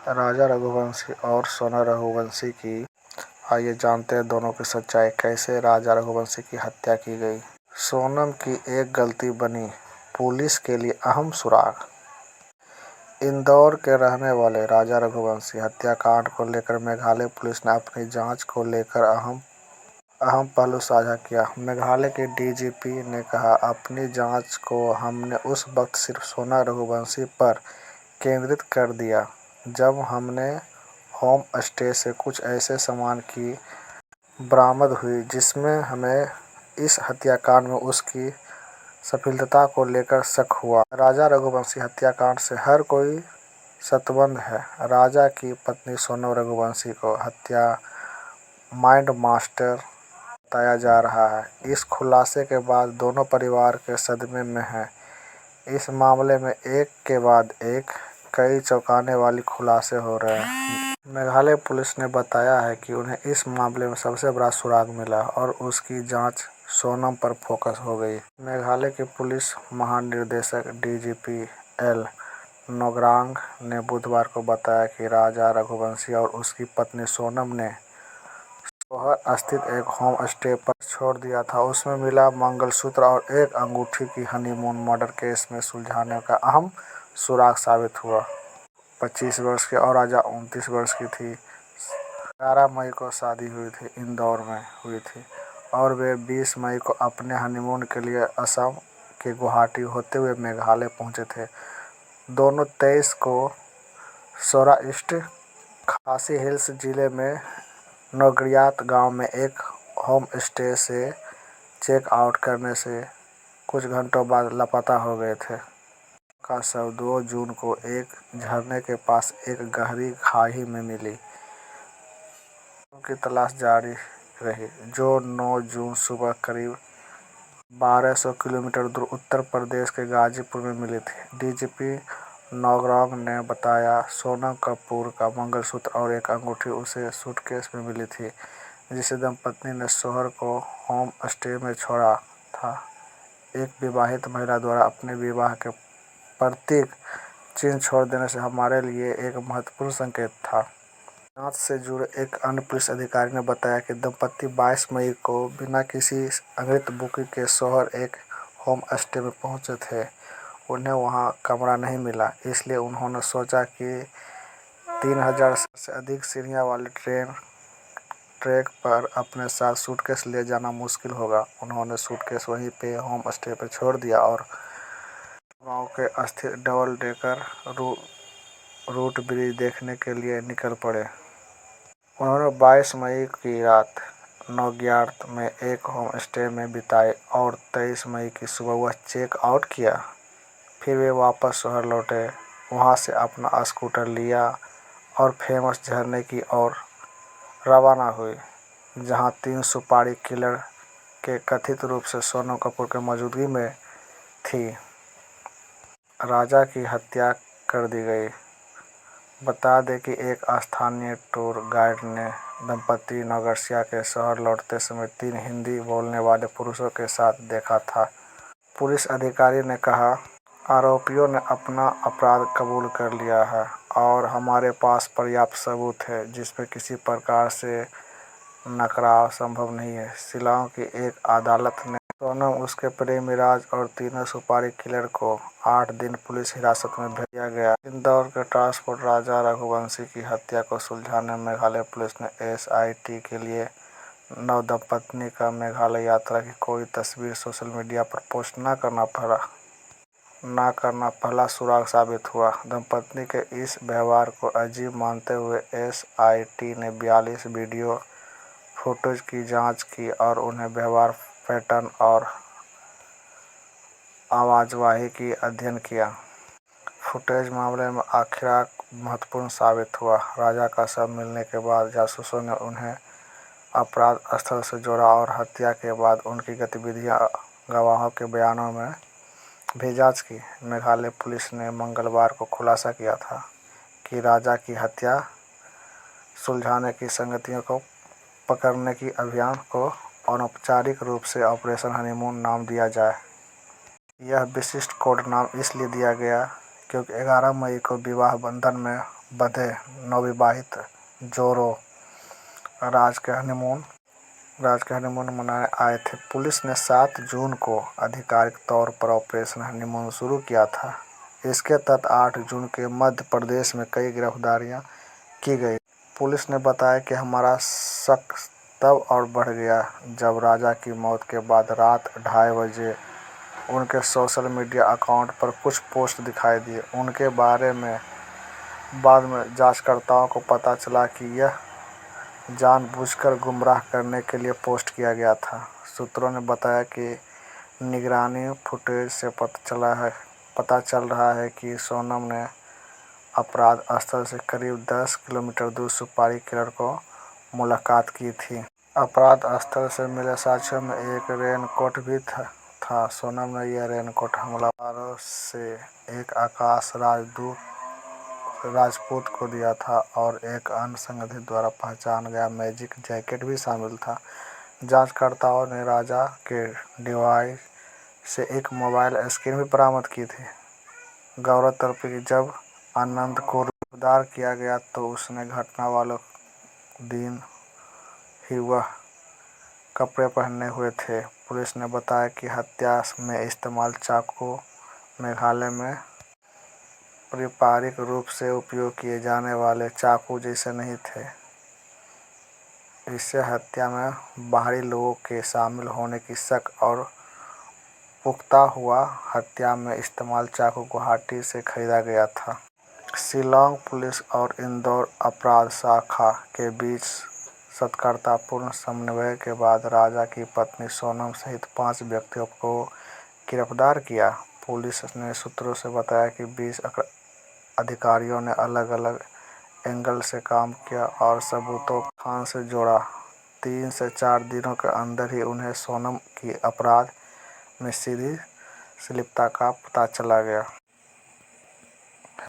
राजा रघुवंशी और सोना रघुवंशी की आइए जानते हैं दोनों की सच्चाई, कैसे राजा रघुवंशी की हत्या की गई। सोनम की एक गलती बनी पुलिस के लिए अहम सुराग। इंदौर के रहने वाले राजा रघुवंशी हत्याकांड को लेकर मेघालय पुलिस ने अपनी जांच को लेकर अहम पहलू साझा किया। मेघालय के डीजीपी ने कहा, अपनी जांच को हमने उस वक्त सिर्फ सोना रघुवंशी पर केंद्रित कर दिया जब हमने होम स्टे से कुछ ऐसे सामान की बरामद हुई जिसमें हमें इस हत्याकांड में उसकी संलिप्तता को लेकर शक हुआ। राजा रघुवंशी हत्याकांड से हर कोई शतबद्ध है। राजा की पत्नी सोनम रघुवंशी को हत्या माइंड मास्टर बताया जा रहा है। इस खुलासे के बाद दोनों परिवार के सदमे में हैं। इस मामले में एक के बाद एक कई चौंकाने वाले खुलासे हो रहे हैं। मेघालय पुलिस ने बताया है कि उन्हें इस मामले में सबसे बड़ा सुराग मिला और उसकी जांच सोनम पर फोकस हो गई। मेघालय के पुलिस महानिदेशक डीजीपी एल नोग्रांग ने बुधवार को बताया कि राजा रघुवंशी और उसकी पत्नी सोनम ने सोहर स्थित एक होम स्टे पर छोड़ दिया था। उसमें मिला मंगलसूत्र और एक अंगूठी की हनीमून मर्डर केस में सुलझाने का अहम सुराग साबित हुआ। 25 वर्ष की और राजा 29 वर्ष की थी। 11 मई को शादी हुई थी, इंदौर में हुई थी और वे 20 मई को अपने हनीमून के लिए असम के गुवाहाटी होते हुए मेघालय पहुंचे थे। दोनों 23 को सौराष्ट्र खासी हिल्स जिले में नौगरियात गांव में एक होम स्टे से चेक आउट करने से कुछ घंटों बाद लापता हो गए थे। का शव 2 जून को एक झरने के पास एक गहरी खाई में मिली। उनकी तलाश जारी रही, जो 9 जून सुबह करीब 1200 किलोमीटर दूर उत्तर प्रदेश के गाजीपुर में मिली थी। डीजीपी नौग्रांग ने बताया, सोनम कपूर का मंगलसूत्र और एक अंगूठी उसे सूटकेस में मिली थी जिसे दंपत्ति ने सोहर को होम स्टे में छोड़ा था। एक विवाहित महिला द्वारा अपने विवाह के प्रतीक चिन्ह छोड़ देने से हमारे लिए एक महत्वपूर्ण संकेत था। जांच से जुड़े एक अन्य पुलिस अधिकारी ने बताया कि दंपत्ति 22 मई को बिना किसी अंगत बुकिंग के सोहर एक होम स्टे में पहुंचे थे। उन्हें वहां कमरा नहीं मिला, इसलिए उन्होंने सोचा कि 3000 से अधिक सीढ़ियों वाली ट्रैक पर अपने साथ सूटकेस ले जाना मुश्किल होगा। उन्होंने सूटकेस वहीं पे होम स्टे पर छोड़ दिया और गांव के स्थित डबल डेकर रूट ब्रिज देखने के लिए निकल पड़े। उन्होंने 22 मई की रात नौगरियात में एक होम स्टे में बिताई और 23 मई की सुबह वह चेक आउट किया। फिर वे वापस शहर लौटे, वहां से अपना स्कूटर लिया और फेमस झरने की ओर रवाना हुई, जहां 3 सुपारी किलर के कथित रूप से सोनम कपूर की मौजूदगी में थी। राजा की हत्या कर दी गई। बता दें कि एक स्थानीय टूर गाइड ने दंपत्ति नौगरिया के शहर लौटते समय 3 हिंदी बोलने वाले पुरुषों के साथ देखा था। पुलिस अधिकारी ने कहा, आरोपियों ने अपना अपराध कबूल कर लिया है और हमारे पास पर्याप्त सबूत है जिसमें किसी प्रकार से नकराव संभव नहीं है। शिलांग की एक अदालत ने सोनम, उसके प्रेमी राज और तीनों सुपारी किलर को 8 दिन पुलिस हिरासत में भेज दिया गया। इंदौर के ट्रांसपोर्ट राजा रघुवंशी की हत्या को सुलझाने मेघालय पुलिस ने एसआईटी के लिए नवदंपत्ति का मेघालय यात्रा की कोई तस्वीर सोशल मीडिया पर पोस्ट न करना पहला सुराग साबित हुआ। दंपत्ति के इस व्यवहार को अजीब मानते हुए एसआईटी ने 42 वीडियो फुटेज की जांच की और उन्हें व्यवहार पैटर्न और आवाजवाही की अध्ययन किया। फुटेज मामले में आखिरकार महत्वपूर्ण साबित हुआ। राजा का शव मिलने के बाद जासूसों ने उन्हें अपराध स्थल से जोड़ा और हत्या के बाद उनकी गतिविधियां गवाहों के बयानों में भी जांच की। मेघालय पुलिस ने मंगलवार को खुलासा किया था कि राजा की हत्या सुलझाने की संगतियों को पकड़ने की अभियान को अनौपचारिक रूप से ऑपरेशन हनीमून नाम दिया जाए। यह विशिष्ट कोड नाम इसलिए दिया गया क्योंकि 11 मई को विवाह बंधन में बंधे नवविवाहित जोड़ों राज के हनीमून मनाने आए थे। पुलिस ने 7 जून को आधिकारिक तौर पर ऑपरेशन हनीमून शुरू किया था। इसके तहत 8 जून के मध्य प्रदेश में कई गिरफ्तारियां की गई। पुलिस ने बताया कि हमारा शक तब और बढ़ गया जब राजा की मौत के बाद रात 2:30 बजे उनके सोशल मीडिया अकाउंट पर कुछ पोस्ट दिखाई दिए। उनके बारे में बाद में जांचकर्ताओं को पता चला कि यह जानबूझकर गुमराह करने के लिए पोस्ट किया गया था। सूत्रों ने बताया कि निगरानी फुटेज से पता चल रहा है कि सोनम ने अपराध स्थल से करीब 10 किलोमीटर दूर सुपारी किलर को मुलाकात की थी। अपराध स्थल से मिले साक्ष्यों में एक रेनकोट भी था। सोनम ने यह रेनकोट हमलावरों से एक आकाश राजपूत को दिया था और एक अन्य संदिग्ध द्वारा पहचाना गया मैजिक जैकेट भी शामिल था। जांचकर्ताओं ने राजा के डिवाइस से एक मोबाइल स्क्रीन भी बरामद की थी। गौरतलब है कि जब आनंद को गिरफ्तार किया गया तो उसने घटना वाले दिन ही वह कपड़े पहने हुए थे। पुलिस ने बताया कि हत्या में इस्तेमाल चाकू मेघालय में पारंपरिक रूप से उपयोग किए जाने वाले चाकू जैसे नहीं थे। इससे हत्या में बाहरी लोगों के शामिल होने की शक और पुख्ता हुआ हत्या में इस्तेमाल चाकू गुवाहाटी से खरीदा गया था। शिलांग पुलिस और इंदौर अपराध शाखा के बीच सतर्कतापूर्ण समन्वय के बाद राजा की पत्नी सोनम सहित 5 व्यक्तियों को गिरफ्तार किया। पुलिस ने सूत्रों से बताया कि 20 अधिकारियों ने अलग अलग एंगल से काम किया और सबूतों को खान से जोड़ा। 3 से 4 दिनों के अंदर ही उन्हें सोनम की अपराध में सीधी संलिप्तता का पता चल गया।